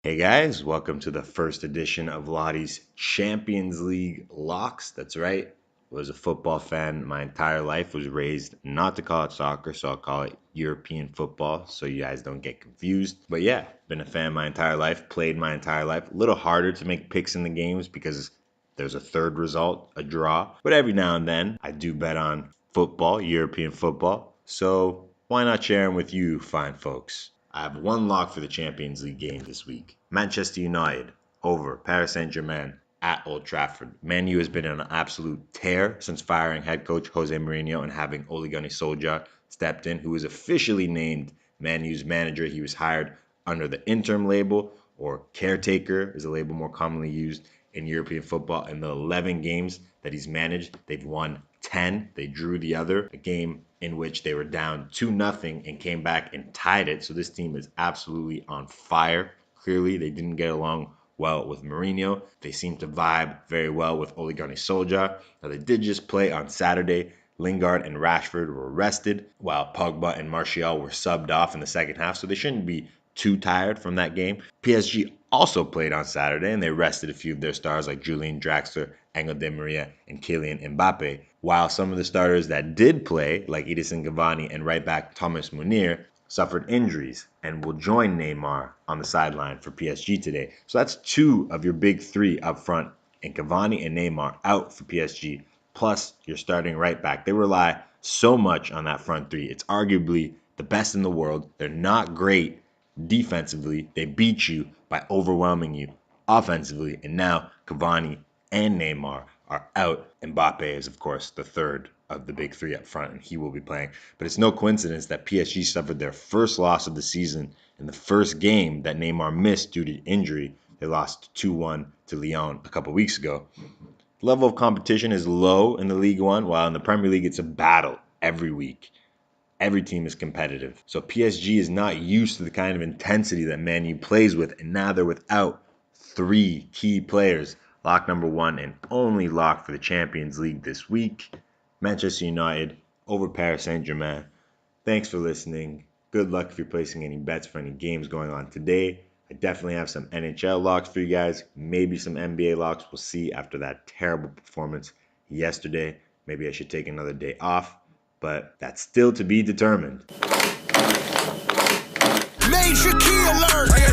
Hey guys, welcome to the first edition of Loddy's Champions League Locks. That's right. I was a football fan my entire life. Was raised not to call it soccer, so I'll call it European football so you guys don't get confused. But yeah, been a fan my entire life, played my entire life. A little harder to make picks in the games because there's a third result, a draw. But every now and then I do bet on football, European football. So why not share them with you fine folks? I have one lock for the Champions League game this week. Manchester United over Paris Saint-Germain at Old Trafford. Man U has been on an absolute tear since firing head coach Jose Mourinho and having Ole Gunnar Solskjaer stepped in, who was officially named Man U's manager. He was hired under the interim label, or caretaker is a label more commonly used in European football. In the 11 games that he's managed, they've won 10. They drew the other, a game in which they were down 2-0 and came back and tied it. So this team is absolutely on fire. Clearly, they didn't get along well with Mourinho. They seem to vibe very well with Ole Gunnar Solskjaer. Now, they did just play on Saturday. Lingard and Rashford were rested, while Pogba and Martial were subbed off in the second half, so they shouldn't be too tired from that game. PSG also played on Saturday, and they rested a few of their stars like Julian Draxler, Angel Di Maria, and Kylian Mbappe, while some of the starters that did play, like Edison Cavani and right back Thomas Munir, suffered injuries and will join Neymar on the sideline for PSG today. So that's two of your big three up front, and Cavani and Neymar out for PSG, plus your starting right back. They rely so much on that front three. It's arguably the best in the world. They're not great defensively. They beat you by overwhelming you offensively, and now Cavani and Neymar are out. Mbappe is, of course, the third of the big three up front, and he will be playing. But it's no coincidence that PSG suffered their first loss of the season in the first game that Neymar missed due to injury. They lost 2-1 to Lyon a couple weeks ago. The level of competition is low in the League One, while in the Premier League it's a battle every week. Every team is competitive. So PSG is not used to the kind of intensity that Man U plays with, and now they're without three key players. Lock number one and only lock for the Champions League this week, Manchester United over Paris Saint-Germain. Thanks for listening. Good luck if you're placing any bets for any games going on today. I definitely have some NHL locks for you guys, maybe some NBA locks. We'll see after that terrible performance yesterday. Maybe I should take another day off, but that's still to be determined. Major key alert!